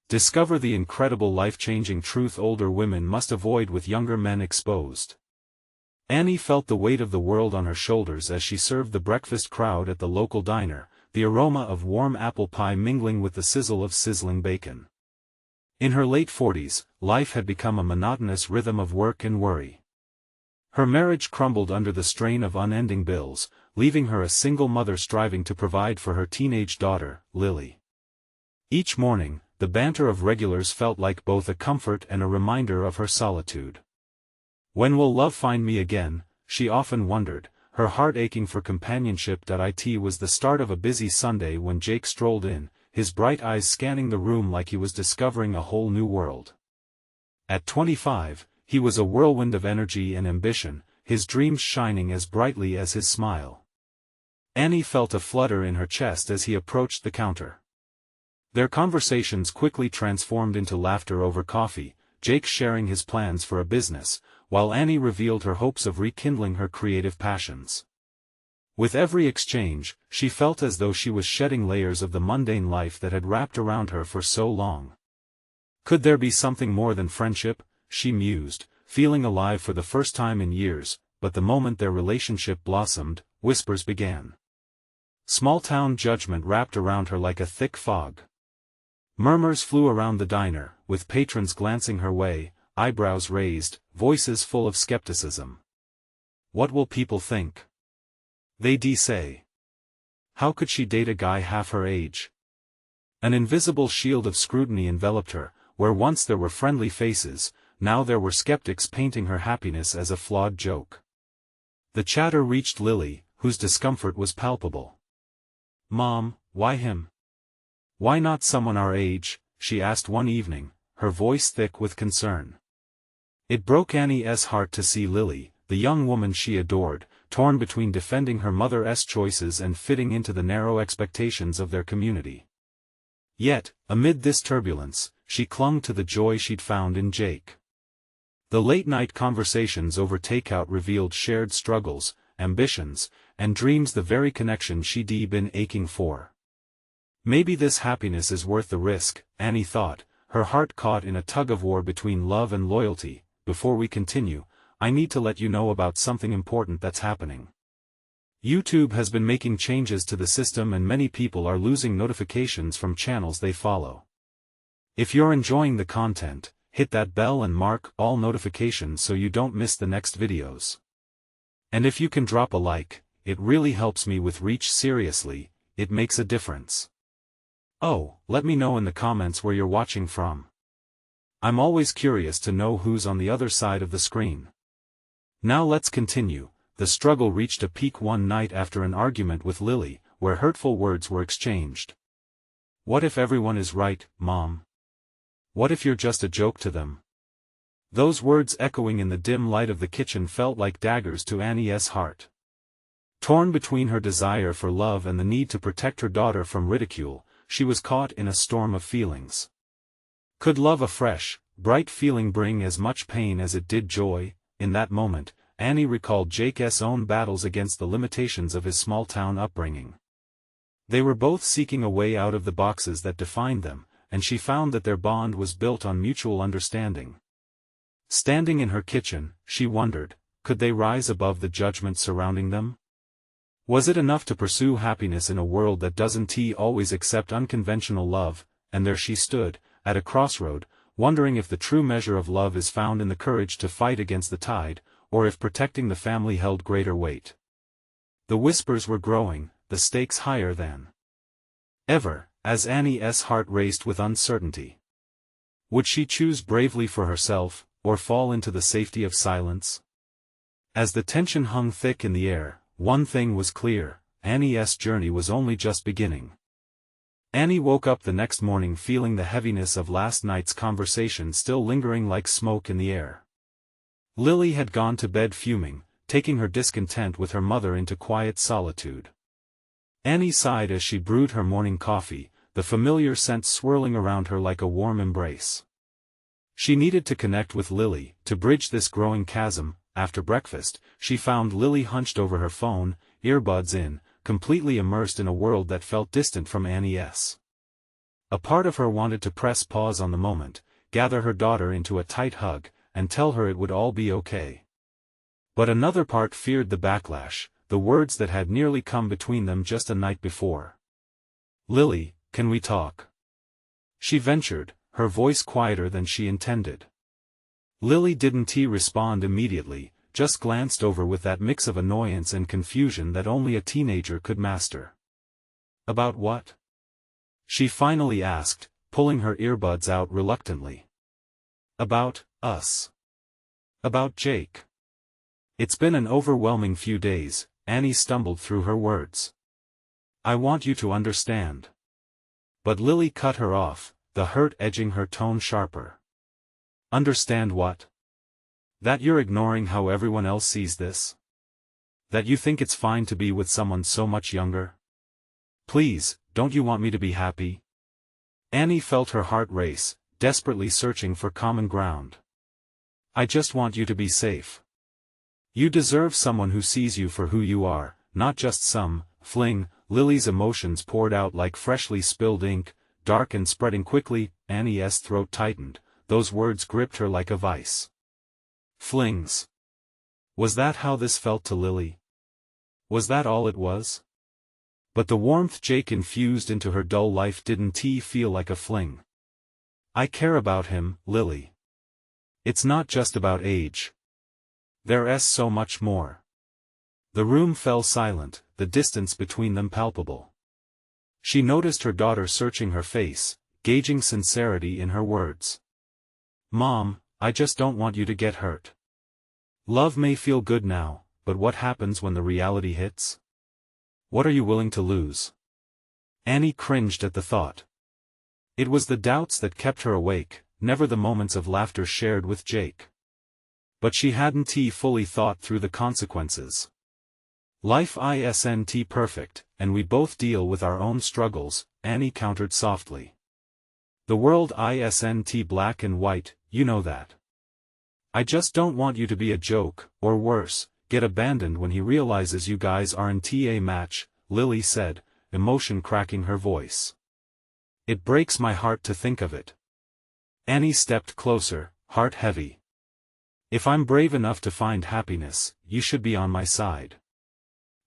Discover the incredible life-changing truth older women must avoid with younger men exposed. Annie felt the weight of the world on her shoulders as she served the breakfast crowd at the local diner, the aroma of warm apple pie mingling with the sizzle of sizzling bacon. In her late 40s, life had become a monotonous rhythm of work and worry. Her marriage crumbled under the strain of unending bills, leaving her a single mother striving to provide for her teenage daughter, Lily. Each morning, the banter of regulars felt like both a comfort and a reminder of her solitude. When will love find me again, she often wondered, her heart aching for companionship. It was the start of a busy Sunday when Jake strolled in, his bright eyes scanning the room like he was discovering a whole new world. At 25, he was a whirlwind of energy and ambition, his dreams shining as brightly as his smile. Annie felt a flutter in her chest as he approached the counter. Their conversations quickly transformed into laughter over coffee, Jake sharing his plans for a business, while Annie revealed her hopes of rekindling her creative passions. With every exchange, she felt as though she was shedding layers of the mundane life that had wrapped around her for so long. Could there be something more than friendship, she mused, feeling alive for the first time in years, but the moment their relationship blossomed, whispers began. Small-town judgment wrapped around her like a thick fog. Murmurs flew around the diner, with patrons glancing her way, eyebrows raised, voices full of skepticism. What will people think? They'd say. How could she date a guy half her age? An invisible shield of scrutiny enveloped her, where once there were friendly faces, now there were skeptics painting her happiness as a flawed joke. The chatter reached Lily, whose discomfort was palpable. Mom, why him? Why not someone our age? She asked one evening, her voice thick with concern. It broke Annie's heart to see Lily, the young woman she adored, torn between defending her mother's choices and fitting into the narrow expectations of their community. Yet, amid this turbulence, she clung to the joy she'd found in Jake. The late-night conversations over takeout revealed shared struggles, ambitions, and dreams, the very connection she'd been aching for. Maybe this happiness is worth the risk, Annie thought, her heart caught in a tug-of-war between love and loyalty. Before we continue, I need to let you know about something important that's happening. YouTube has been making changes to the system and many people are losing notifications from channels they follow. If you're enjoying the content, hit that bell and mark all notifications so you don't miss the next videos. And if you can drop a like, it really helps me with reach. Seriously, it makes a difference. Oh, let me know in the comments where you're watching from. I'm always curious to know who's on the other side of the screen. Now let's continue. The struggle reached a peak one night after an argument with Lily, where hurtful words were exchanged. What if everyone is right, Mom? What if you're just a joke to them? Those words echoing in the dim light of the kitchen felt like daggers to Annie's heart. Torn between her desire for love and the need to protect her daughter from ridicule, she was caught in a storm of feelings. Could love, a fresh, bright feeling, bring as much pain as it did joy? In that moment, Annie recalled Jake's own battles against the limitations of his small-town upbringing. They were both seeking a way out of the boxes that defined them, and she found that their bond was built on mutual understanding. Standing in her kitchen, she wondered, could they rise above the judgment surrounding them? Was it enough to pursue happiness in a world that doesn't always accept unconventional love? And there she stood, at a crossroad, wondering if the true measure of love is found in the courage to fight against the tide, or if protecting the family held greater weight. The whispers were growing, the stakes higher than ever, as Annie's heart raced with uncertainty. Would she choose bravely for herself, or fall into the safety of silence? As the tension hung thick in the air, one thing was clear, Annie's journey was only just beginning. Annie woke up the next morning feeling the heaviness of last night's conversation still lingering like smoke in the air. Lily had gone to bed fuming, taking her discontent with her mother into quiet solitude. Annie sighed as she brewed her morning coffee, the familiar scent swirling around her like a warm embrace. She needed to connect with Lily, to bridge this growing chasm. After breakfast, she found Lily hunched over her phone, earbuds in, completely immersed in a world that felt distant from Annie's. A part of her wanted to press pause on the moment, gather her daughter into a tight hug, and tell her it would all be okay. But another part feared the backlash, the words that had nearly come between them just a night before. "Lily, can we talk?" she ventured, her voice quieter than she intended. Lily didn't respond immediately, just glanced over with that mix of annoyance and confusion that only a teenager could master. "About what?" she finally asked, pulling her earbuds out reluctantly. "About us. About Jake." "It's been an overwhelming few days," Annie stumbled through her words. "I want you to understand." But Lily cut her off, the hurt edging her tone sharper. "Understand what? That you're ignoring how everyone else sees this? That you think it's fine to be with someone so much younger? Please, don't you want me to be happy?" Annie felt her heart race, desperately searching for common ground. "I just want you to be safe. You deserve someone who sees you for who you are, not just some fling." Lily's emotions poured out like freshly spilled ink, dark and spreading quickly. Annie's throat tightened, those words gripped her like a vice. Flings. Was that how this felt to Lily? Was that all it was? But the warmth Jake infused into her dull life didn't feel like a fling. "I care about him, Lily. It's not just about age. There's so much more." The room fell silent, the distance between them palpable. She noticed her daughter searching her face, gauging sincerity in her words. "Mom, I just don't want you to get hurt. Love may feel good now, but what happens when the reality hits? What are you willing to lose?" Annie cringed at the thought. It was the doubts that kept her awake, never the moments of laughter shared with Jake. But she hadn't fully thought through the consequences. "Life isn't perfect, and we both deal with our own struggles," Annie countered softly. "The world isn't black and white, you know that. I just don't want you to be a joke, or worse, get abandoned when he realizes you guys aren't a match," Lily said, emotion cracking her voice. "It breaks my heart to think of it." Annie stepped closer, heart heavy. "If I'm brave enough to find happiness, you should be on my side.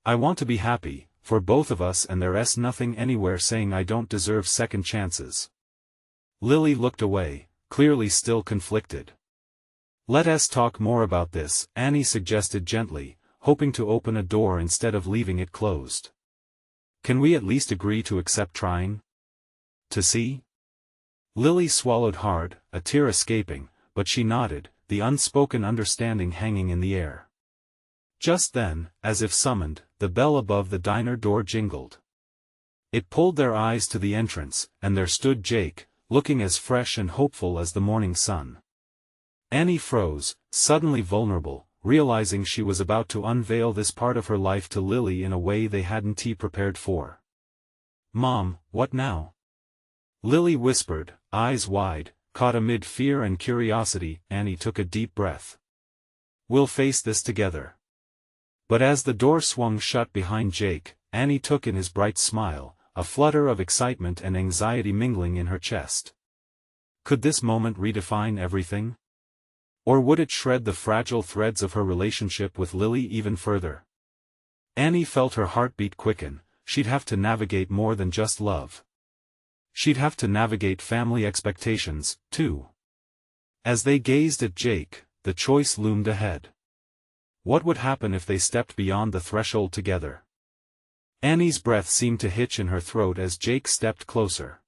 I want to be happy, for both of us, and there's nothing anywhere saying I don't deserve second chances." Lily looked away, clearly still conflicted. "Let's talk more about this," Annie suggested gently, hoping to open a door instead of leaving it closed. "Can we at least agree to accept trying to see?" Lily swallowed hard, a tear escaping, but she nodded, the unspoken understanding hanging in the air. Just then, as if summoned, the bell above the diner door jingled. It pulled their eyes to the entrance, and there stood Jake, looking as fresh and hopeful as the morning sun. Annie froze, suddenly vulnerable, realizing she was about to unveil this part of her life to Lily in a way they hadn't prepared for. "Mom, what now?" Lily whispered, eyes wide, caught amid fear and curiosity. Annie took a deep breath. "We'll face this together." But as the door swung shut behind Jake, Annie took in his bright smile, a flutter of excitement and anxiety mingling in her chest. Could this moment redefine everything? Or would it shred the fragile threads of her relationship with Lily even further? Annie felt her heartbeat quicken. She'd have to navigate more than just love. She'd have to navigate family expectations, too. As they gazed at Jake, the choice loomed ahead. What would happen if they stepped beyond the threshold together? Annie's breath seemed to hitch in her throat as Jake stepped closer.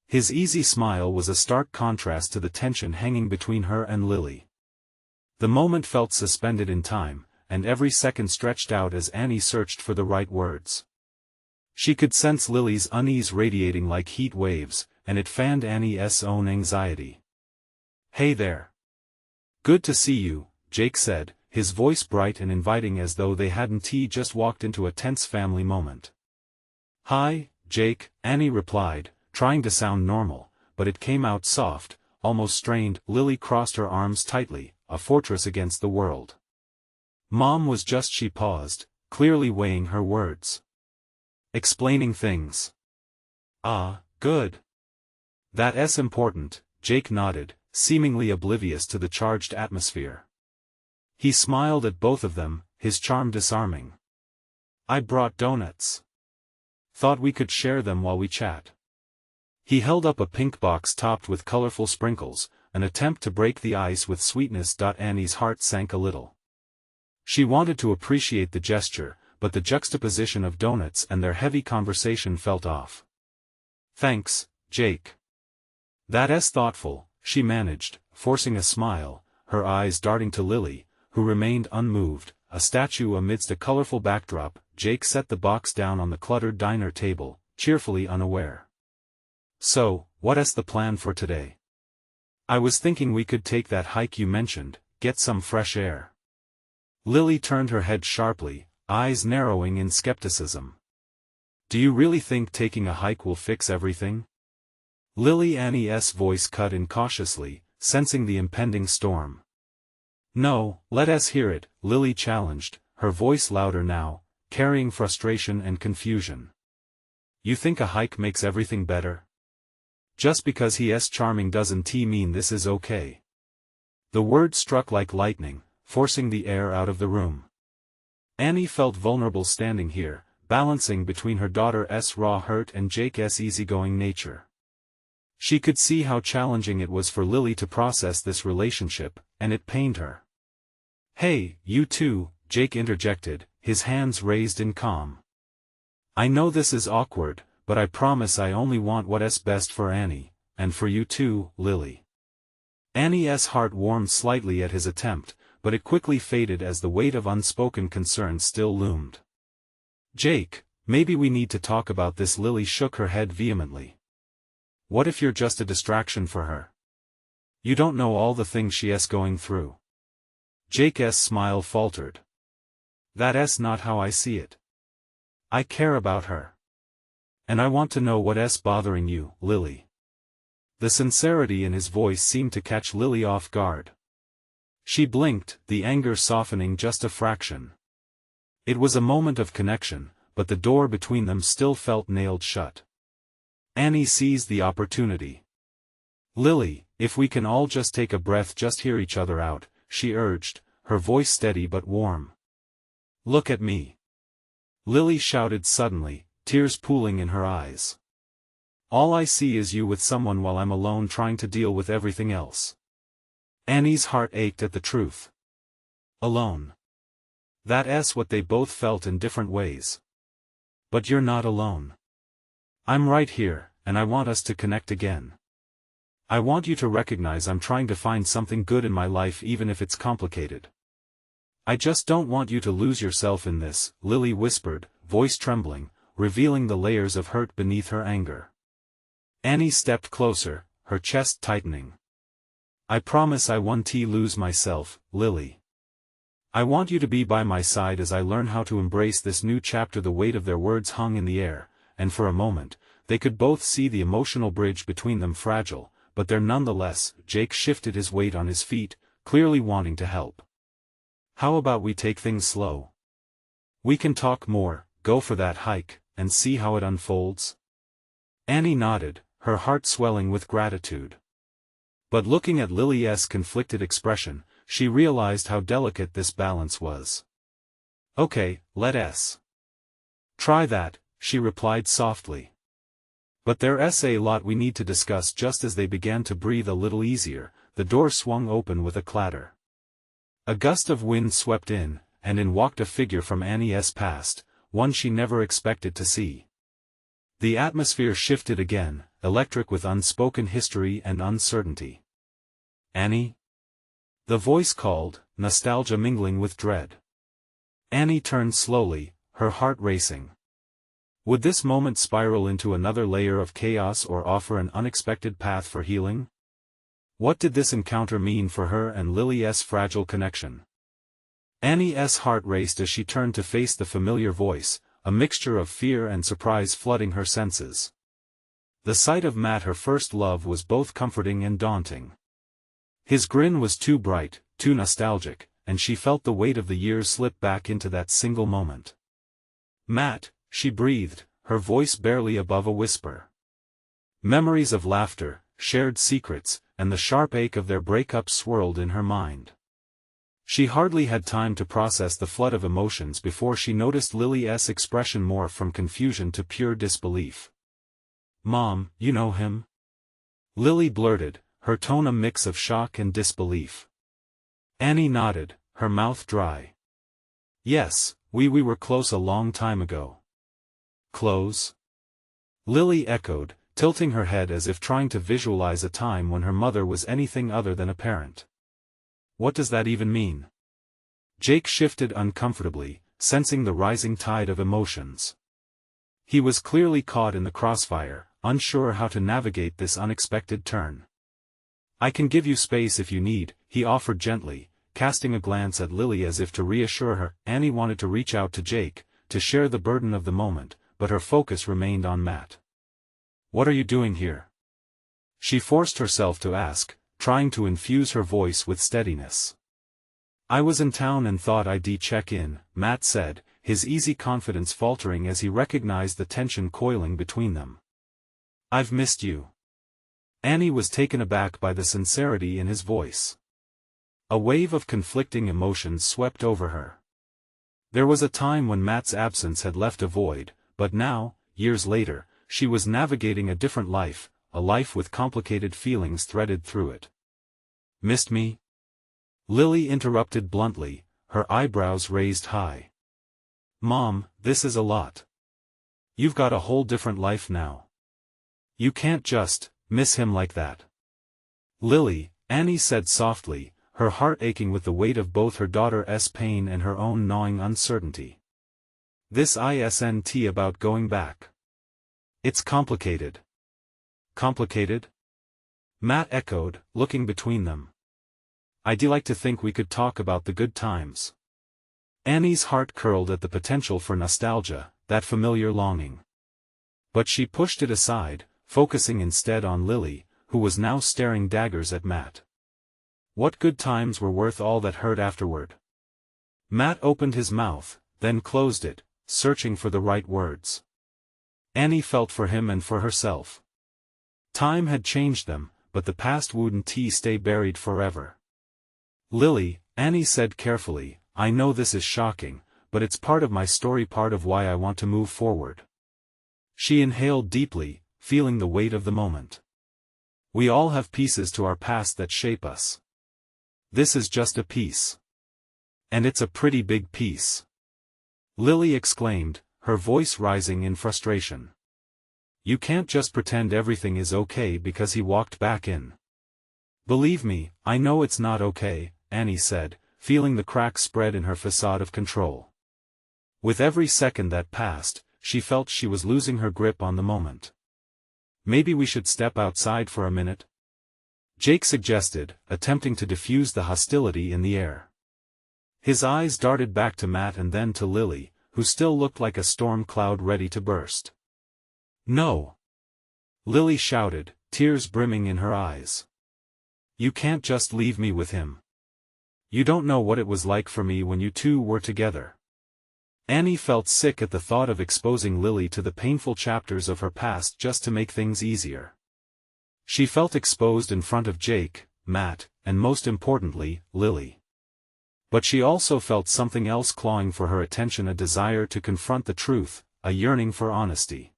His easy smile was a stark contrast to the tension hanging between her and Lily. The moment felt suspended in time, and every second stretched out as Annie searched for the right words. She could sense Lily's unease radiating like heat waves, and it fanned Annie's own anxiety. "Hey there. Good to see you," Jake said, his voice bright and inviting as though they hadn't just walked into a tense family moment. "Hi, Jake," Annie replied, trying to sound normal, but it came out soft, almost strained. Lily crossed her arms tightly, a fortress against the world. "Mom was just..." She paused, clearly weighing her words. "Explaining things." "Ah, good. That's important, Jake nodded, seemingly oblivious to the charged atmosphere. He smiled at both of them, his charm disarming. I brought donuts. Thought we could share them while we chat. He held up a pink box topped with colorful sprinkles, an attempt to break the ice with sweetness. Annie's heart sank a little. She wanted to appreciate the gesture, but the juxtaposition of donuts and their heavy conversation felt off. Thanks, Jake. That's thoughtful, she managed, forcing a smile, her eyes darting to Lily, who remained unmoved, a statue amidst a colorful backdrop. Jake set the box down on the cluttered diner table, cheerfully unaware. So, what's the plan for today? I was thinking we could take that hike you mentioned, get some fresh air. Lily turned her head sharply, eyes narrowing in skepticism. Do you really think taking a hike will fix everything? Annie's voice cut in cautiously, sensing the impending storm. No, let us hear it, Lily challenged, her voice louder now, carrying frustration and confusion. You think a hike makes everything better? Just because he's charming doesn't mean this is okay. The word struck like lightning, forcing the air out of the room. Annie felt vulnerable standing here, balancing between her daughter's raw hurt and Jake's easygoing nature. She could see how challenging it was for Lily to process this relationship, and it pained her. Hey, you two, Jake interjected, his hands raised in calm. I know this is awkward, but I promise I only want what's best for Annie, and for you too, Lily. Annie's heart warmed slightly at his attempt, but it quickly faded as the weight of unspoken concern still loomed. Jake, maybe we need to talk about this. Lily shook her head vehemently. What if you're just a distraction for her? You don't know all the things she's going through. Jake's smile faltered. That's not how I see it. I care about her. And I want to know what's bothering you, Lily. The sincerity in his voice seemed to catch Lily off guard. She blinked, the anger softening just a fraction. It was a moment of connection, but the door between them still felt nailed shut. Annie seized the opportunity. Lily, if we can all just take a breath, just hear each other out, she urged, her voice steady but warm. Look at me. Lily shouted suddenly, tears pooling in her eyes. All I see is you with someone while I'm alone trying to deal with everything else. Annie's heart ached at the truth. Alone. That's what they both felt in different ways. But you're not alone. I'm right here, and I want us to connect again. I want you to recognize I'm trying to find something good in my life even if it's complicated. I just don't want you to lose yourself in this, Lily whispered, voice trembling, revealing the layers of hurt beneath her anger. Annie stepped closer, her chest tightening. I promise I won't lose myself, Lily. I want you to be by my side as I learn how to embrace this new chapter. The weight of their words hung in the air, and for a moment, they could both see the emotional bridge between them fragile, but there nonetheless. Jake shifted his weight on his feet, clearly wanting to help. How about we take things slow? We can talk more, go for that hike, and see how it unfolds. Annie nodded, her heart swelling with gratitude. But looking at Lily's conflicted expression, she realized how delicate this balance was. Okay, let's try that, she replied softly. But there's a lot we need to discuss. Just as they began to breathe a little easier, the door swung open with a clatter. A gust of wind swept in, and in walked a figure from Annie's past, one she never expected to see. The atmosphere shifted again, electric with unspoken history and uncertainty. Annie? The voice called, nostalgia mingling with dread. Annie turned slowly, her heart racing. Would this moment spiral into another layer of chaos or offer an unexpected path for healing? What did this encounter mean for her and Lily's fragile connection? Annie's heart raced as she turned to face the familiar voice, a mixture of fear and surprise flooding her senses. The sight of Matt, her first love, was both comforting and daunting. His grin was too bright, too nostalgic, and she felt the weight of the years slip back into that single moment. Matt, she breathed, her voice barely above a whisper. Memories of laughter, shared secrets, and the sharp ache of their breakup swirled in her mind. She hardly had time to process the flood of emotions before she noticed Lily's expression morph from confusion to pure disbelief. "Mom, you know him?" Lily blurted, her tone a mix of shock and disbelief. Annie nodded, her mouth dry. "Yes, we were close a long time ago." "Close?" Lily echoed, tilting her head as if trying to visualize a time when her mother was anything other than a parent. "What does that even mean?" Jake shifted uncomfortably, sensing the rising tide of emotions. He was clearly caught in the crossfire, unsure how to navigate this unexpected turn. "I can give you space if you need," he offered gently, casting a glance at Lily as if to reassure her. Annie wanted to reach out to Jake, to share the burden of the moment, but her focus remained on Matt. "What are you doing here?" she forced herself to ask, trying to infuse her voice with steadiness. "I was in town and thought I'd check in," Matt said, his easy confidence faltering as he recognized the tension coiling between them. "I've missed you." Annie was taken aback by the sincerity in his voice. A wave of conflicting emotions swept over her. There was a time when Matt's absence had left a void, but now, years later, she was navigating a different life, a life with complicated feelings threaded through it. "Missed me?" Lily interrupted bluntly, her eyebrows raised high. "Mom, this is a lot. You've got a whole different life now. You can't just miss him like that." "Lily," Annie said softly, her heart aching with the weight of both her daughter's pain and her own gnawing uncertainty. "This isn't about going back. It's complicated." "Complicated?" Matt echoed, looking between them. "I'd like to think we could talk about the good times." Annie's heart curled at the potential for nostalgia, that familiar longing. But she pushed it aside, focusing instead on Lily, who was now staring daggers at Matt. What good times were worth all that hurt afterward? Matt opened his mouth, then closed it, searching for the right words. Annie felt for him and for herself. Time had changed them, but the past wouldn't stay buried forever. "Lily," Annie said carefully, "I know this is shocking, but it's part of my story, part of why I want to move forward." She inhaled deeply, feeling the weight of the moment. "We all have pieces to our past that shape us. This is just a piece. And it's a pretty big piece." Lily exclaimed, her voice rising in frustration. "You can't just pretend everything is okay because he walked back in." "Believe me, I know it's not okay," Annie said, feeling the cracks spread in her facade of control. With every second that passed, she felt she was losing her grip on the moment. "Maybe we should step outside for a minute?" Jake suggested, attempting to diffuse the hostility in the air. His eyes darted back to Matt and then to Lily, who still looked like a storm cloud ready to burst. "No!" Lily shouted, tears brimming in her eyes. "You can't just leave me with him. You don't know what it was like for me when you two were together." Annie felt sick at the thought of exposing Lily to the painful chapters of her past just to make things easier. She felt exposed in front of Jake, Matt, and most importantly, Lily. But she also felt something else clawing for her attention, a desire to confront the truth, a yearning for honesty.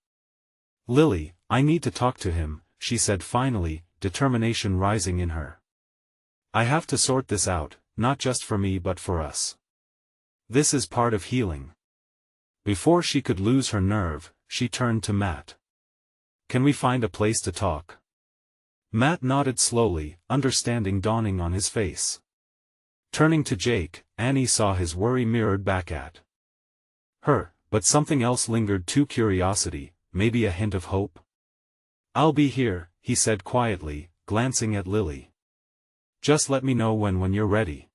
"Lily, I need to talk to him," she said finally, determination rising in her. "I have to sort this out, not just for me but for us. This is part of healing." Before she could lose her nerve, she turned to Matt. "Can we find a place to talk?" Matt nodded slowly, understanding dawning on his face. Turning to Jake, Annie saw his worry mirrored back at her, but something else lingered too: curiosity, maybe a hint of hope. "I'll be here," he said quietly, glancing at Lily. "Just let me know when you're ready."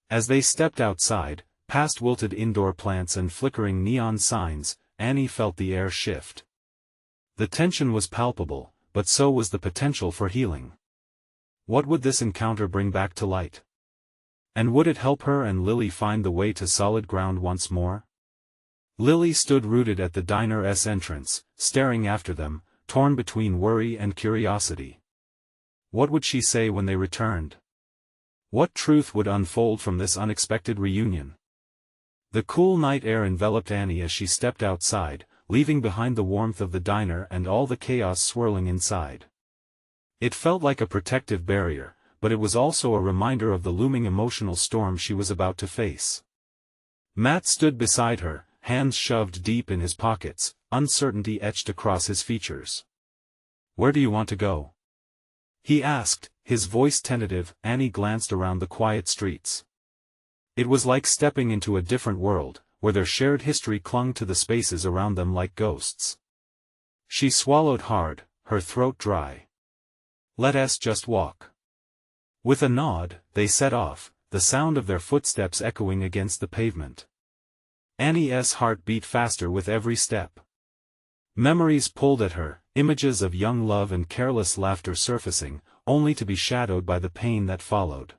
As they stepped outside, past wilted indoor plants and flickering neon signs, Annie felt the air shift. The tension was palpable, but so was the potential for healing. What would this encounter bring back to light? And would it help her and Lily find the way to solid ground once more? Lily stood rooted at the diner's entrance, staring after them, torn between worry and curiosity. What would she say when they returned? What truth would unfold from this unexpected reunion? The cool night air enveloped Annie as she stepped outside, leaving behind the warmth of the diner and all the chaos swirling inside. It felt like a protective barrier, but it was also a reminder of the looming emotional storm she was about to face. Matt stood beside her, hands shoved deep in his pockets, uncertainty etched across his features. "Where do you want to go?" he asked, his voice tentative. Annie glanced around the quiet streets. It was like stepping into a different world, where their shared history clung to the spaces around them like ghosts. She swallowed hard, her throat dry. "Let us just walk." With a nod, they set off, the sound of their footsteps echoing against the pavement. Annie's heart beat faster with every step. Memories pulled at her, images of young love and careless laughter surfacing, only to be shadowed by the pain that followed.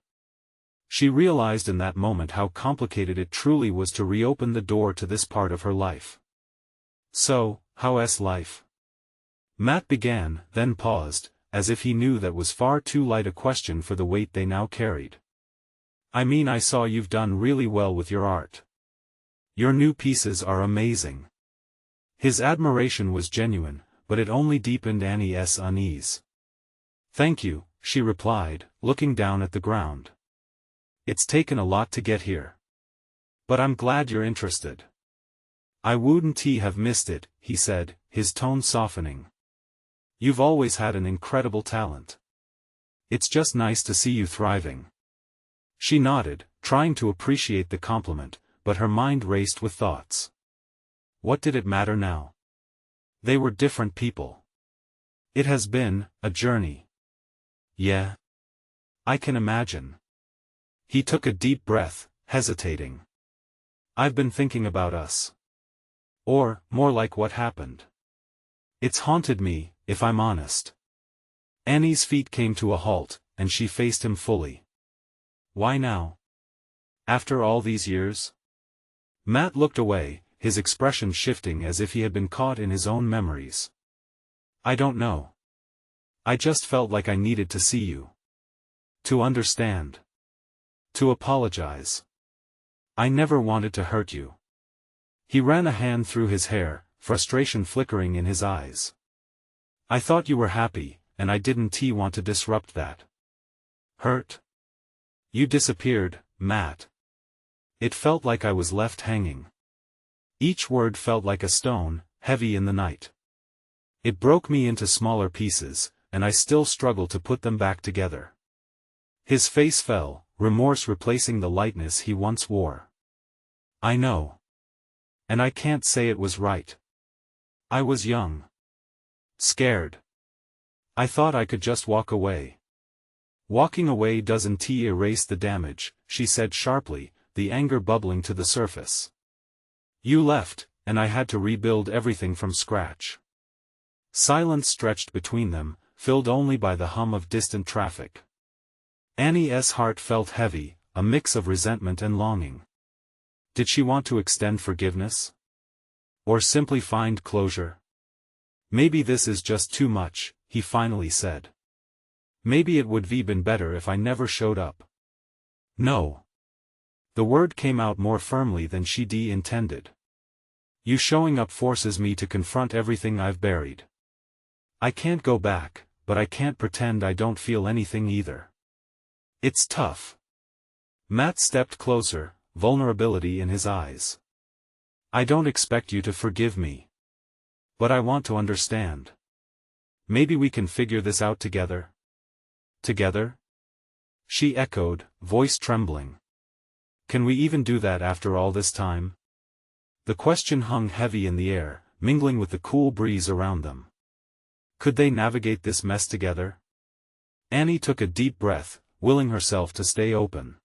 She realized in that moment how complicated it truly was to reopen the door to this part of her life. "So, how's life?" Matt began, then paused, as if he knew that was far too light a question for the weight they now carried. "I mean, I saw you've done really well with your art. Your new pieces are amazing." His admiration was genuine, but it only deepened Annie's unease. "Thank you," she replied, looking down at the ground. "It's taken a lot to get here. But I'm glad you're interested." "I wouldn't have missed it," he said, his tone softening. "You've always had an incredible talent. It's just nice to see you thriving." She nodded, trying to appreciate the compliment, but her mind raced with thoughts. What did it matter now? They were different people. It has been a journey. "Yeah. I can imagine." He took a deep breath, hesitating. "I've been thinking about us. Or, more like what happened. It's haunted me, if I'm honest." Annie's feet came to a halt, and she faced him fully. "Why now? After all these years?" Matt looked away, his expression shifting as if he had been caught in his own memories. "I don't know. I just felt like I needed to see you. To understand. To apologize. I never wanted to hurt you." He ran a hand through his hair, frustration flickering in his eyes. "I thought you were happy, and I didn't want to disrupt that." "Hurt? You disappeared, Matt." It felt like I was left hanging. Each word felt like a stone, heavy in the night. It broke me into smaller pieces, and I still struggle to put them back together. His face fell, remorse replacing the lightness he once wore. "I know. And I can't say it was right. I was young. Scared. I thought I could just walk away." "Walking away doesn't erase the damage," she said sharply, the anger bubbling to the surface. "You left, and I had to rebuild everything from scratch." Silence stretched between them, filled only by the hum of distant traffic. Annie's heart felt heavy, a mix of resentment and longing. Did she want to extend forgiveness? Or simply find closure? "Maybe this is just too much," he finally said. "Maybe it would have been better if I never showed up." "No." The word came out more firmly than she intended. "You showing up forces me to confront everything I've buried. I can't go back, but I can't pretend I don't feel anything either. It's tough." Matt stepped closer, vulnerability in his eyes. "I don't expect you to forgive me. But I want to understand. Maybe we can figure this out together." "Together?" she echoed, voice trembling. "Can we even do that after all this time?" The question hung heavy in the air, mingling with the cool breeze around them. Could they navigate this mess together? Annie took a deep breath, willing herself to stay open.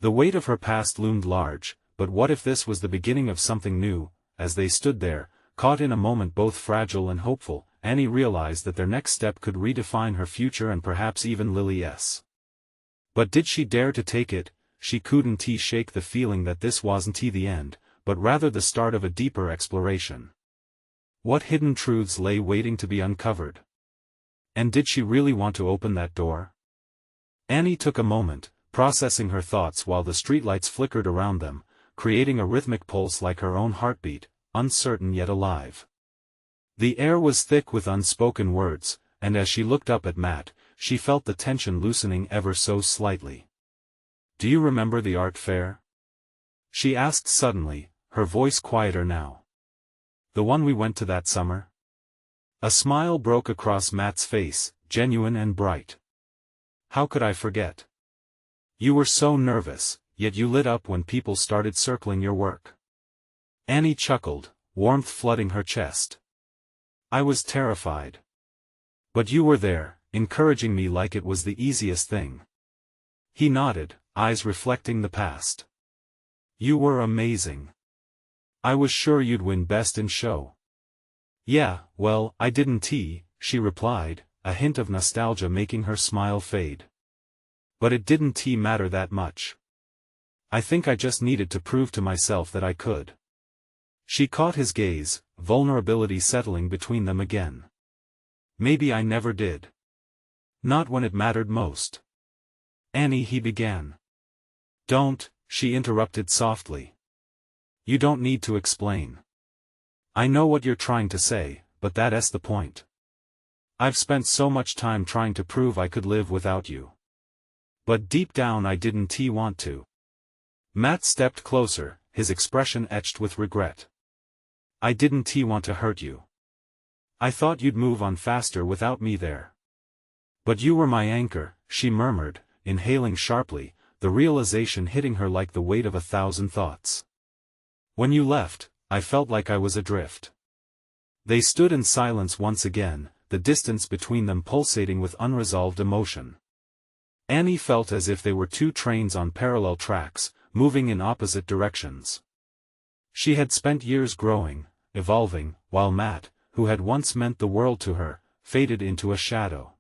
The weight of her past loomed large, but what if this was the beginning of something new? As they stood there, caught in a moment both fragile and hopeful, Annie realized that their next step could redefine her future and perhaps even Lily's. But did she dare to take it? She couldn't shake the feeling that this wasn't the end, but rather the start of a deeper exploration. What hidden truths lay waiting to be uncovered? And did she really want to open that door? Annie took a moment, processing her thoughts while the streetlights flickered around them, creating a rhythmic pulse like her own heartbeat, uncertain yet alive. The air was thick with unspoken words, and as she looked up at Matt, she felt the tension loosening ever so slightly. "Do you remember the art fair?" she asked suddenly, her voice quieter now. "The one we went to that summer?" A smile broke across Matt's face, genuine and bright. "How could I forget? You were so nervous, yet you lit up when people started circling your work." Annie chuckled, warmth flooding her chest. "I was terrified. But you were there, encouraging me like it was the easiest thing." He nodded, eyes reflecting the past. "You were amazing. I was sure you'd win Best in Show." "Yeah, well, I didn't," she replied, a hint of nostalgia making her smile fade. "But it didn't matter that much. I think I just needed to prove to myself that I could." She caught his gaze, vulnerability settling between them again. "Maybe I never did. Not when it mattered most." "Annie," he began. "Don't," she interrupted softly. "You don't need to explain. I know what you're trying to say, but that's the point. I've spent so much time trying to prove I could live without you. But deep down I didn't want to." Matt stepped closer, his expression etched with regret. "I didn't want to hurt you. I thought you'd move on faster without me there. But you were my anchor," she murmured, inhaling sharply, the realization hitting her like the weight of 1,000 thoughts. "When you left, I felt like I was adrift." They stood in silence once again, the distance between them pulsating with unresolved emotion. Annie felt as if they were two trains on parallel tracks, moving in opposite directions. She had spent years growing, evolving, while Matt, who had once meant the world to her, faded into a shadow.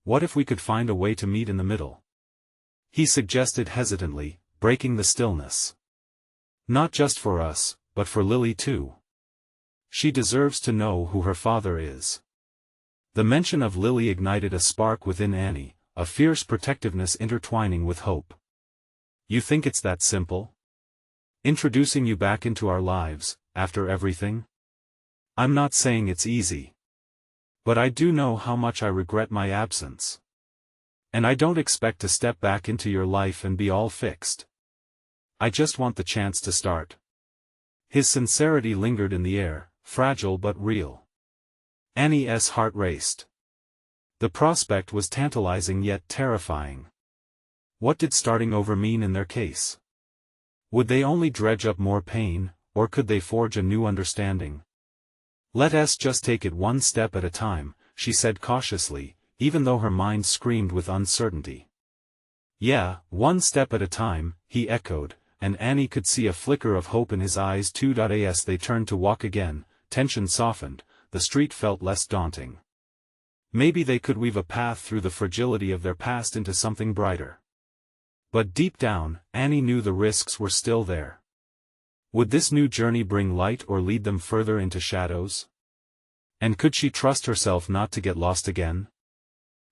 "What if we could find a way to meet in the middle?" he suggested hesitantly, breaking the stillness. "Not just for us, but for Lily too. She deserves to know who her father is." The mention of Lily ignited a spark within Annie, a fierce protectiveness intertwining with hope. "You think it's that simple? Introducing you back into our lives, after everything? I'm not saying it's easy. But I do know how much I regret my absence. And I don't expect to step back into your life and be all fixed. I just want the chance to start." His sincerity lingered in the air, fragile but real. Annie's heart raced. The prospect was tantalizing yet terrifying. What did starting over mean in their case? Would they only dredge up more pain, or could they forge a new understanding? "Let us just take it one step at a time," she said cautiously, even though her mind screamed with uncertainty. "Yeah, one step at a time," he echoed, and Annie could see a flicker of hope in his eyes too. As they turned to walk again, tension softened, the street felt less daunting. Maybe they could weave a path through the fragility of their past into something brighter. But deep down, Annie knew the risks were still there. Would this new journey bring light or lead them further into shadows? And could she trust herself not to get lost again?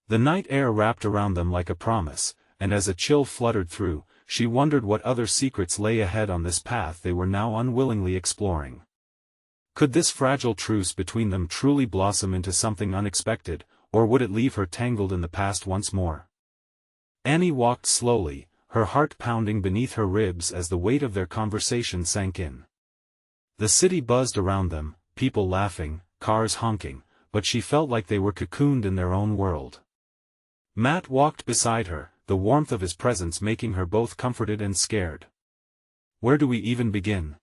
The night air wrapped around them like a promise, and as a chill fluttered through, she wondered what other secrets lay ahead on this path they were now unwillingly exploring. Could this fragile truce between them truly blossom into something unexpected, or would it leave her tangled in the past once more? Annie walked slowly, her heart pounding beneath her ribs as the weight of their conversation sank in. The city buzzed around them, people laughing, cars honking, but she felt like they were cocooned in their own world. Matt walked beside her, the warmth of his presence making her both comforted and scared. "Where do we even begin?"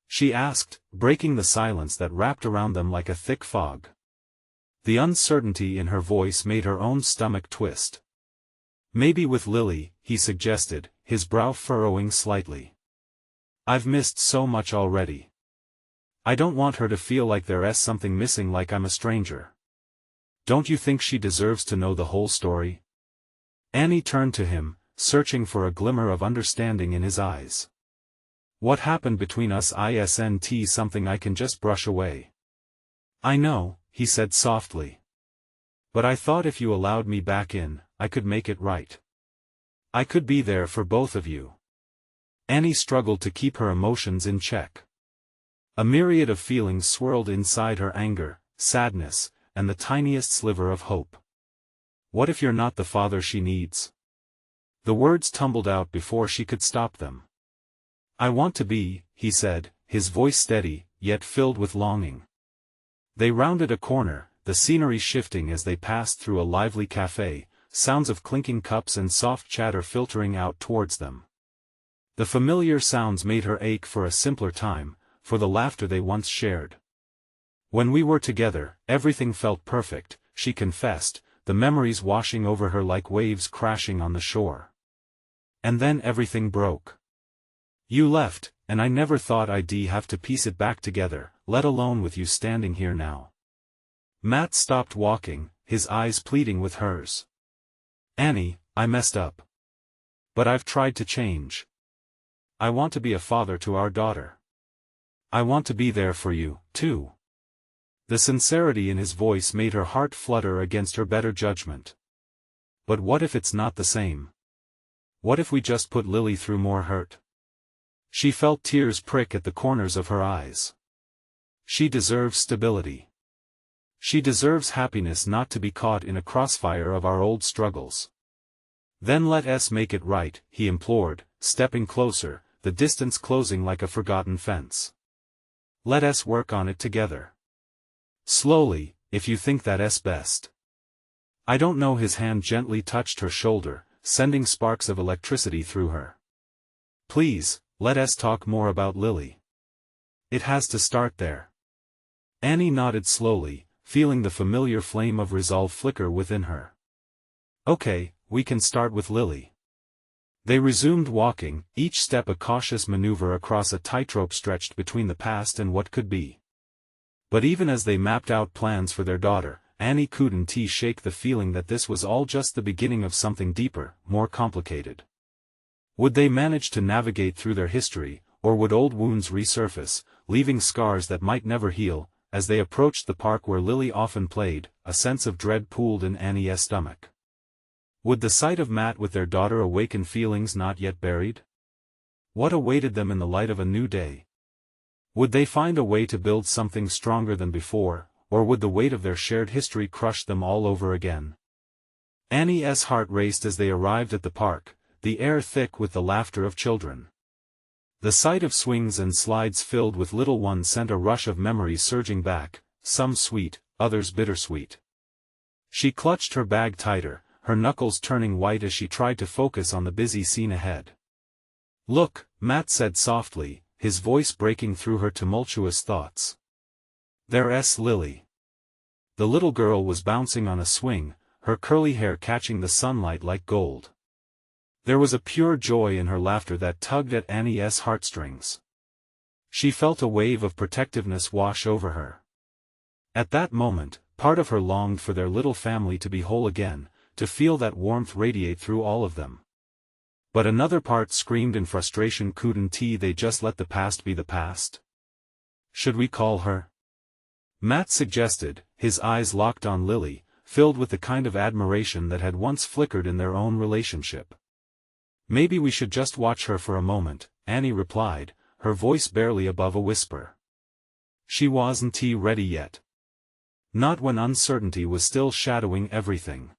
she asked, breaking the silence that wrapped around them like a thick fog. The uncertainty in her voice made her own stomach twist. "Maybe with Lily," he suggested, his brow furrowing slightly. "I've missed so much already. I don't want her to feel like there's something missing, like I'm a stranger. Don't you think she deserves to know the whole story?" Annie turned to him, searching for a glimmer of understanding in his eyes. "What happened between us isn't something I can just brush away." "I know," he said softly. But I thought if you allowed me back in, I could make it right. I could be there for both of you. Annie struggled to keep her emotions in check. A myriad of feelings swirled inside her: anger, sadness, and the tiniest sliver of hope. What if you're not the father she needs? The words tumbled out before she could stop them. I want to be, he said, his voice steady, yet filled with longing. They rounded a corner, the scenery shifting as they passed through a lively cafe, sounds of clinking cups and soft chatter filtering out towards them. The familiar sounds made her ache for a simpler time, for the laughter they once shared. When we were together, everything felt perfect, she confessed, the memories washing over her like waves crashing on the shore. And then everything broke. You left, and I never thought I'd have to piece it back together, let alone with you standing here now. Matt stopped walking, his eyes pleading with hers. Annie, I messed up. But I've tried to change. I want to be a father to our daughter. I want to be there for you, too. The sincerity in his voice made her heart flutter against her better judgment. But what if it's not the same? What if we just put Lily through more hurt? She felt tears prick at the corners of her eyes. She deserves stability. She deserves happiness, not to be caught in a crossfire of our old struggles. Then let us make it right, he implored, stepping closer, the distance closing like a forgotten fence. Let us work on it together. Slowly, if you think that's best. I don't know. His hand gently touched her shoulder, sending sparks of electricity through her. Please, let us talk more about Lily. It has to start there. Annie nodded slowly, feeling the familiar flame of resolve flicker within her. Okay, we can start with Lily. They resumed walking, each step a cautious maneuver across a tightrope stretched between the past and what could be. But even as they mapped out plans for their daughter, Annie couldn't shake the feeling that this was all just the beginning of something deeper, more complicated. Would they manage to navigate through their history, or would old wounds resurface, leaving scars that might never heal? As they approached the park where Lily often played, a sense of dread pooled in Annie's stomach. Would the sight of Matt with their daughter awaken feelings not yet buried? What awaited them in the light of a new day? Would they find a way to build something stronger than before, or would the weight of their shared history crush them all over again? Annie's heart raced as they arrived at the park, the air thick with the laughter of children. The sight of swings and slides filled with little ones sent a rush of memories surging back, some sweet, others bittersweet. She clutched her bag tighter, her knuckles turning white as she tried to focus on the busy scene ahead. Look, Matt said softly, his voice breaking through her tumultuous thoughts. There's Lily. The little girl was bouncing on a swing, her curly hair catching the sunlight like gold. There was a pure joy in her laughter that tugged at Annie's heartstrings. She felt a wave of protectiveness wash over her. At that moment, part of her longed for their little family to be whole again, to feel that warmth radiate through all of them. But another part screamed in frustration: couldn't they just let the past be the past? Should we call her? Matt suggested, his eyes locked on Lily, filled with the kind of admiration that had once flickered in their own relationship. Maybe we should just watch her for a moment, Annie replied, her voice barely above a whisper. She wasn't ready yet. Not when uncertainty was still shadowing everything.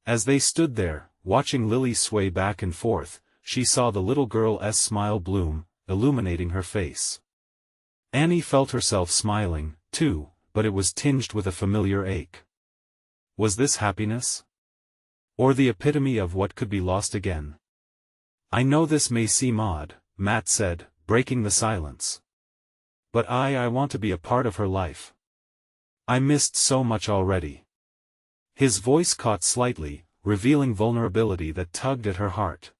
As they stood there, watching Lily sway back and forth, she saw the little girl's smile bloom, illuminating her face. Annie felt herself smiling, too, but it was tinged with a familiar ache. Was this happiness? Or the epitome of what could be lost again? I know this may seem odd, Matt said, breaking the silence. But I want to be a part of her life. I missed so much already. His voice caught slightly, revealing vulnerability that tugged at her heart.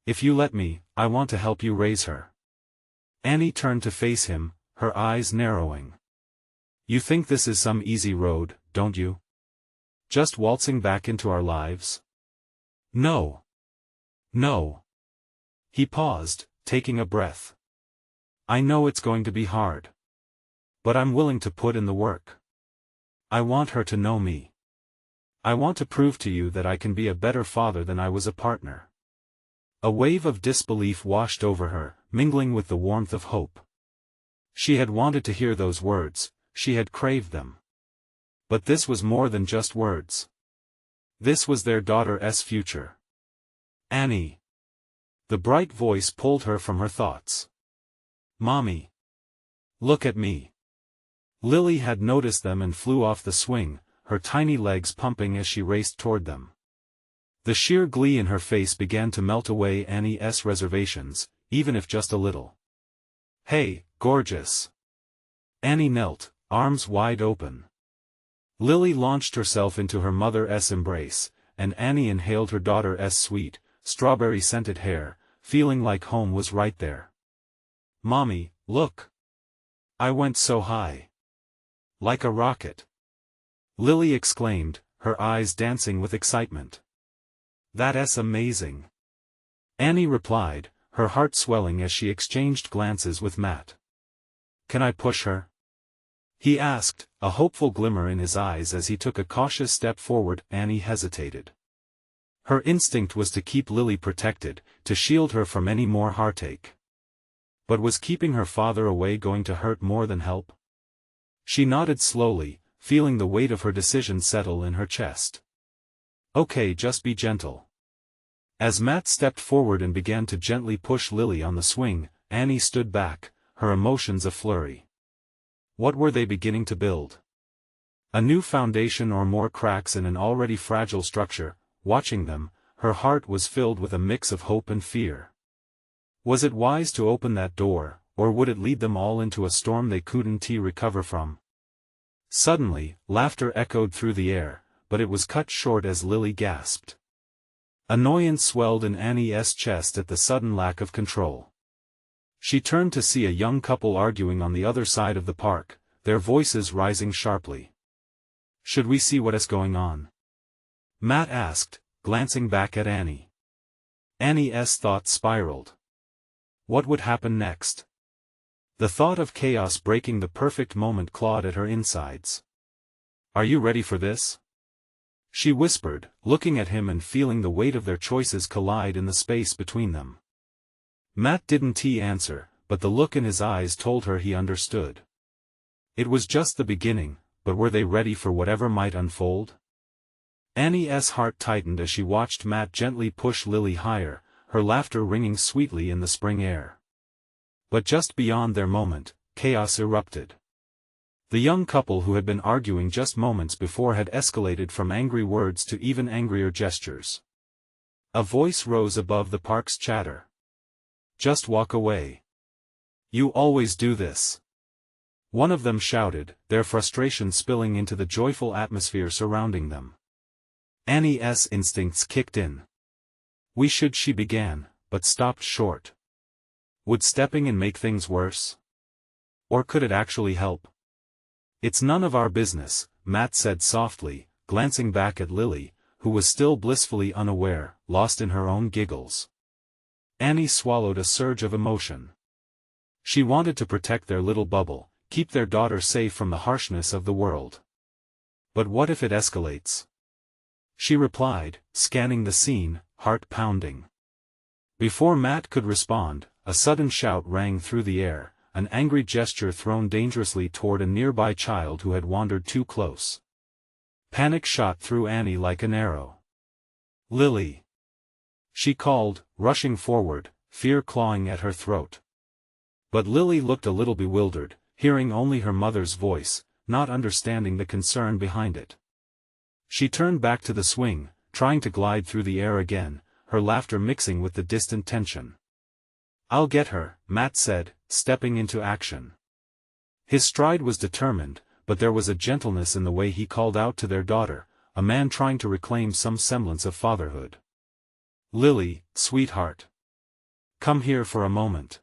If you let me, I want to help you raise her. Annie turned to face him, her eyes narrowing. You think this is some easy road, don't you? Just waltzing back into our lives? No. No. He paused, taking a breath. I know it's going to be hard. But I'm willing to put in the work. I want her to know me. I want to prove to you that I can be a better father than I was a partner." A wave of disbelief washed over her, mingling with the warmth of hope. She had wanted to hear those words, she had craved them. But this was more than just words. This was their daughter's future. "Annie." The bright voice pulled her from her thoughts. "Mommy. Look at me." Lily had noticed them and flew off the swing, her tiny legs pumping as she raced toward them. The sheer glee in her face began to melt away Annie's reservations, even if just a little. "Hey, gorgeous." Annie knelt, arms wide open. Lily launched herself into her mother's embrace, and Annie inhaled her daughter's sweet, strawberry-scented hair, feeling like home was right there. "Mommy, look. I went so high. Like a rocket." Lily exclaimed, her eyes dancing with excitement. "That's amazing." Annie replied, her heart swelling as she exchanged glances with Matt. "Can I push her?" he asked, a hopeful glimmer in his eyes as he took a cautious step forward. Annie hesitated. Her instinct was to keep Lily protected, to shield her from any more heartache. But was keeping her father away going to hurt more than help? She nodded slowly, feeling the weight of her decision settle in her chest. "Okay, just be gentle." As Matt stepped forward and began to gently push Lily on the swing, Annie stood back, her emotions a flurry. What were they beginning to build? A new foundation or more cracks in an already fragile structure? Watching them, her heart was filled with a mix of hope and fear. Was it wise to open that door, or would it lead them all into a storm they couldn't recover from? Suddenly, laughter echoed through the air, but it was cut short as Lily gasped. Annoyance swelled in Annie's chest at the sudden lack of control. She turned to see a young couple arguing on the other side of the park, their voices rising sharply. "Should we see what is going on?" Matt asked, glancing back at Annie. Annie's thoughts spiraled. What would happen next? The thought of chaos breaking the perfect moment clawed at her insides. "Are you ready for this?" she whispered, looking at him and feeling the weight of their choices collide in the space between them. Matt didn't answer, but the look in his eyes told her he understood. It was just the beginning, but were they ready for whatever might unfold? Annie's heart tightened as she watched Matt gently push Lily higher, her laughter ringing sweetly in the spring air. But just beyond their moment, chaos erupted. The young couple who had been arguing just moments before had escalated from angry words to even angrier gestures. A voice rose above the park's chatter. "Just walk away. You always do this." One of them shouted, their frustration spilling into the joyful atmosphere surrounding them. Annie's instincts kicked in. She began, but stopped short. Would stepping in make things worse? Or could it actually help? "It's none of our business," Matt said softly, glancing back at Lily, who was still blissfully unaware, lost in her own giggles. Annie swallowed a surge of emotion. She wanted to protect their little bubble, keep their daughter safe from the harshness of the world. But what if it escalates? She replied, scanning the scene, heart pounding. Before Matt could respond, a sudden shout rang through the air, an angry gesture thrown dangerously toward a nearby child who had wandered too close. Panic shot through Annie like an arrow. "Lily!" she called, rushing forward, fear clawing at her throat. But Lily looked a little bewildered, hearing only her mother's voice, not understanding the concern behind it. She turned back to the swing, trying to glide through the air again, her laughter mixing with the distant tension. "I'll get her," Matt said, stepping into action. His stride was determined, but there was a gentleness in the way he called out to their daughter, a man trying to reclaim some semblance of fatherhood. "Lily, sweetheart. Come here for a moment."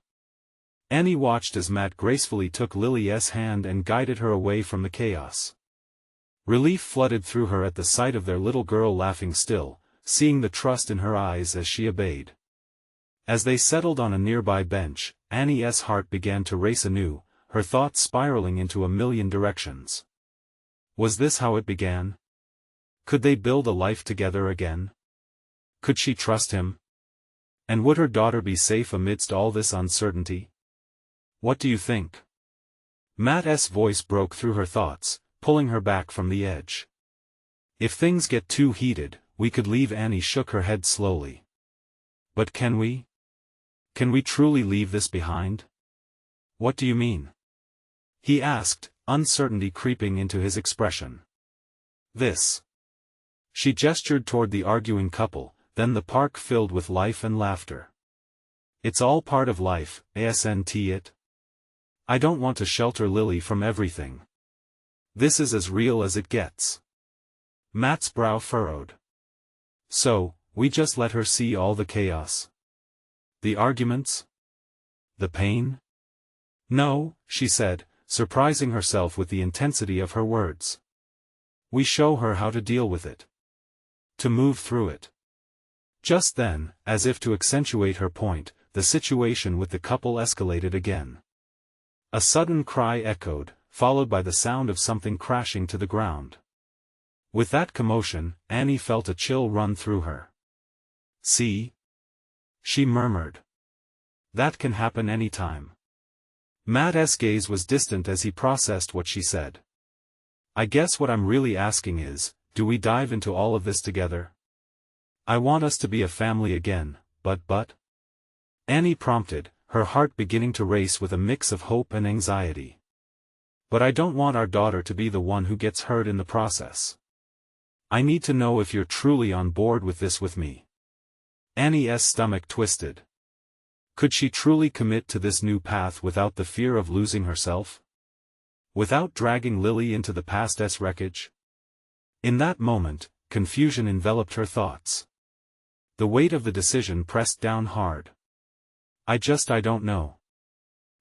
Annie watched as Matt gracefully took Lily's hand and guided her away from the chaos. Relief flooded through her at the sight of their little girl laughing still, seeing the trust in her eyes as she obeyed. As they settled on a nearby bench, Annie's heart began to race anew, her thoughts spiraling into a million directions. Was this how it began? Could they build a life together again? Could she trust him? And would her daughter be safe amidst all this uncertainty? What do you think? Matt's voice broke through her thoughts, pulling her back from the edge. If things get too heated, we could leave. Annie shook her head slowly. But can we? Can we truly leave this behind? What do you mean? He asked, uncertainty creeping into his expression. This. She gestured toward the arguing couple, then the park filled with life and laughter. It's all part of life, isn't it? I don't want to shelter Lily from everything. This is as real as it gets. Matt's brow furrowed. So, we just let her see all the chaos? The arguments? The pain? No, she said, surprising herself with the intensity of her words. We show her how to deal with it. To move through it. Just then, as if to accentuate her point, the situation with the couple escalated again. A sudden cry echoed, followed by the sound of something crashing to the ground. With that commotion, Annie felt a chill run through her. See? She murmured. That can happen anytime. Matt's gaze was distant as he processed what she said. I guess what I'm really asking is, do we dive into all of this together? I want us to be a family again, but? Annie prompted, her heart beginning to race with a mix of hope and anxiety. But I don't want our daughter to be the one who gets hurt in the process. I need to know if you're truly on board with this with me. Annie's stomach twisted. Could she truly commit to this new path without the fear of losing herself? Without dragging Lily into the past's wreckage? In that moment, confusion enveloped her thoughts. The weight of the decision pressed down hard. I don't know.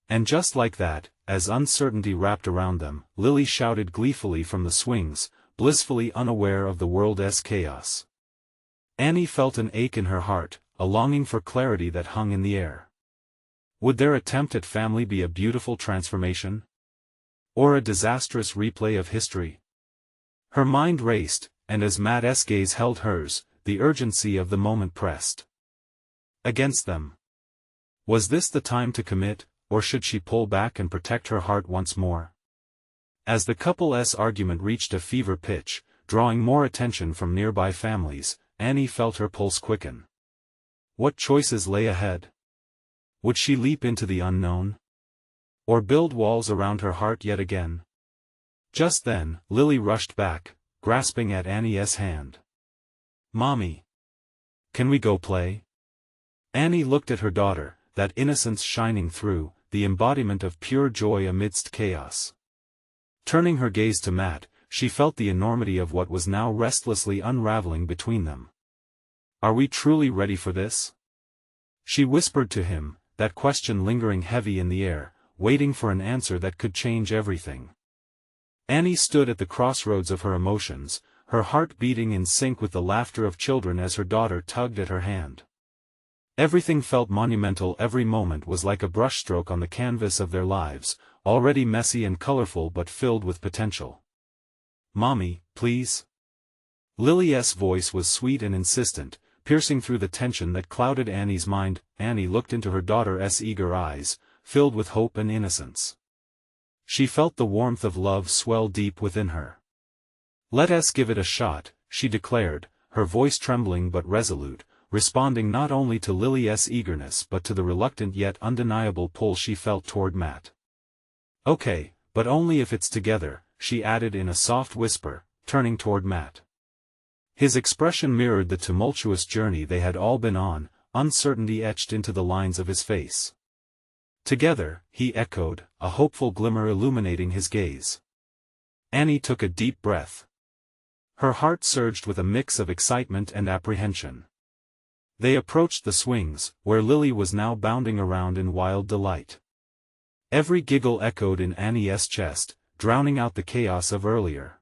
And just like that, as uncertainty wrapped around them, Lily shouted gleefully from the swings, blissfully unaware of the world's chaos. Annie felt an ache in her heart, a longing for clarity that hung in the air. Would their attempt at family be a beautiful transformation? Or a disastrous replay of history? Her mind raced, and as Matt's gaze held hers, the urgency of the moment pressed against them. Was this the time to commit, or should she pull back and protect her heart once more? As the couple's argument reached a fever pitch, drawing more attention from nearby families, Annie felt her pulse quicken. What choices lay ahead? Would she leap into the unknown? Or build walls around her heart yet again? Just then, Lily rushed back, grasping at Annie's hand. Mommy! Can we go play? Annie looked at her daughter, that innocence shining through, the embodiment of pure joy amidst chaos. Turning her gaze to Matt, she felt the enormity of what was now restlessly unraveling between them. Are we truly ready for this? She whispered to him, that question lingering heavy in the air, waiting for an answer that could change everything. Annie stood at the crossroads of her emotions, her heart beating in sync with the laughter of children as her daughter tugged at her hand. Everything felt monumental. Every moment was like a brushstroke on the canvas of their lives, already messy and colorful but filled with potential. Mommy, please? Lily's voice was sweet and insistent, piercing through the tension that clouded Annie's mind. Annie looked into her daughter's eager eyes, filled with hope and innocence. She felt the warmth of love swell deep within her. Let us give it a shot, she declared, her voice trembling but resolute, responding not only to Lily's eagerness but to the reluctant yet undeniable pull she felt toward Matt. Okay, but only if it's together, she added in a soft whisper, turning toward Matt. His expression mirrored the tumultuous journey they had all been on, uncertainty etched into the lines of his face. Together, he echoed, a hopeful glimmer illuminating his gaze. Annie took a deep breath. Her heart surged with a mix of excitement and apprehension. They approached the swings, where Lily was now bounding around in wild delight. Every giggle echoed in Annie's chest, drowning out the chaos of earlier.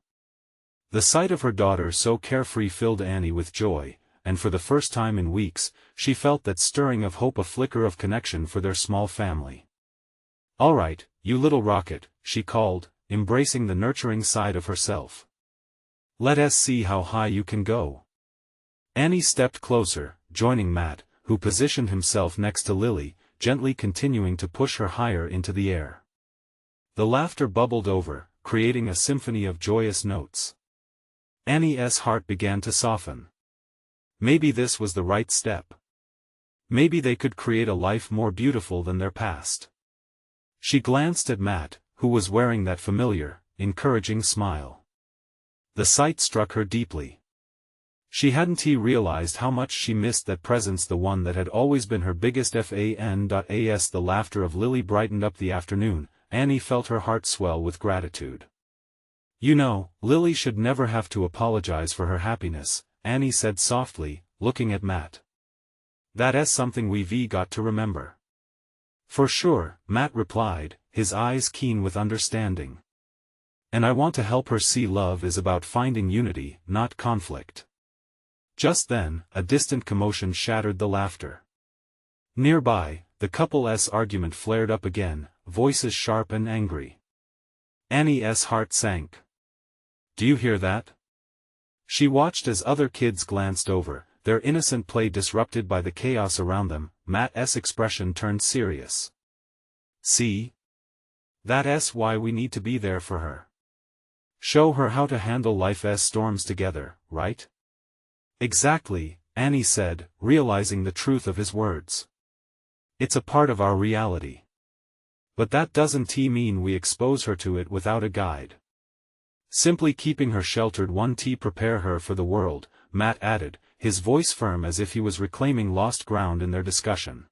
The sight of her daughter so carefree filled Annie with joy, and for the first time in weeks, she felt that stirring of hope, a flicker of connection for their small family. All right, you little rocket, she called, embracing the nurturing side of herself. Let us see how high you can go. Annie stepped closer, joining Matt, who positioned himself next to Lily, gently continuing to push her higher into the air. The laughter bubbled over, creating a symphony of joyous notes. Annie's heart began to soften. Maybe this was the right step. Maybe they could create a life more beautiful than their past. She glanced at Matt, who was wearing that familiar, encouraging smile. The sight struck her deeply. She hadn't realized how much she missed that presence, the one that had always been her biggest fan. As the laughter of Lily brightened up the afternoon, Annie felt her heart swell with gratitude. You know, Lily should never have to apologize for her happiness, Annie said softly, looking at Matt. That's something we've got to remember. For sure, Matt replied, his eyes keen with understanding. And I want to help her see love is about finding unity, not conflict. Just then, a distant commotion shattered the laughter. Nearby, the couple's argument flared up again, voices sharp and angry. Annie's heart sank. Do you hear that? She watched as other kids glanced over, their innocent play disrupted by the chaos around them. Matt's expression turned serious. See? That's why we need to be there for her. Show her how to handle life's storms together, right? Exactly, Annie said, realizing the truth of his words. It's a part of our reality. But that doesn't mean we expose her to it without a guide. Simply keeping her sheltered won't prepare her for the world, Matt added, his voice firm as if he was reclaiming lost ground in their discussion.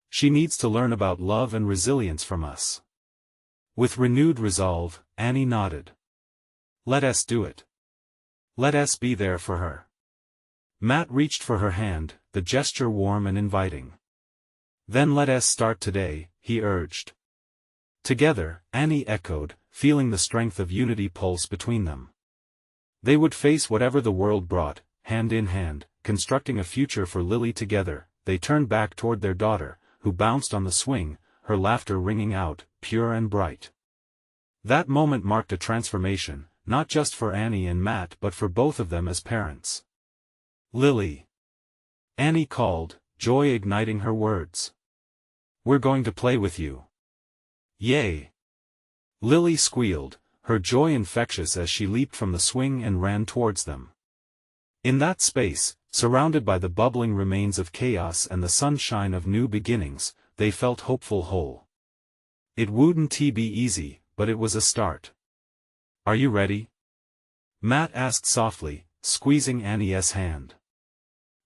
She needs to learn about love and resilience from us. With renewed resolve, Annie nodded. Let us do it. Let us be there for her. Matt reached for her hand, the gesture warm and inviting. Then let us start today, he urged. Together, Annie echoed, feeling the strength of unity pulse between them. They would face whatever the world brought, hand in hand, constructing a future for Lily together. They turned back toward their daughter, who bounced on the swing, her laughter ringing out, pure and bright. That moment marked a transformation, not just for Annie and Matt but for both of them as parents. Lily. Annie called, joy igniting her words. We're going to play with you. Yay! Lily squealed, her joy infectious as she leaped from the swing and ran towards them. In that space, surrounded by the bubbling remains of chaos and the sunshine of new beginnings, they felt hopeful whole. It wouldn't be easy, but it was a start. Are you ready? Matt asked softly, squeezing Annie's hand.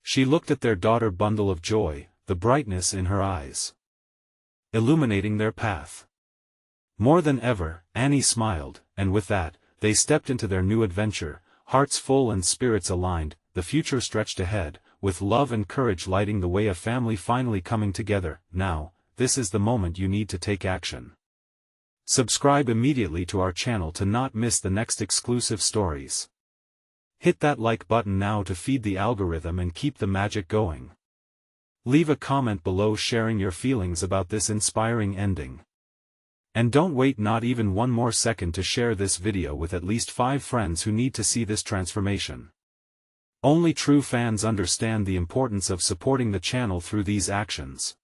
She looked at their daughter, bundle of joy, the brightness in her eyes, illuminating their path. More than ever, Annie smiled, and with that, they stepped into their new adventure, hearts full and spirits aligned. The future stretched ahead, with love and courage lighting the way, a family finally coming together. Now, this is the moment you need to take action. Subscribe immediately to our channel to not miss the next exclusive stories. Hit that like button now to feed the algorithm and keep the magic going. Leave a comment below sharing your feelings about this inspiring ending. And don't wait not even one more second to share this video with at least 5 friends who need to see this transformation. Only true fans understand the importance of supporting the channel through these actions.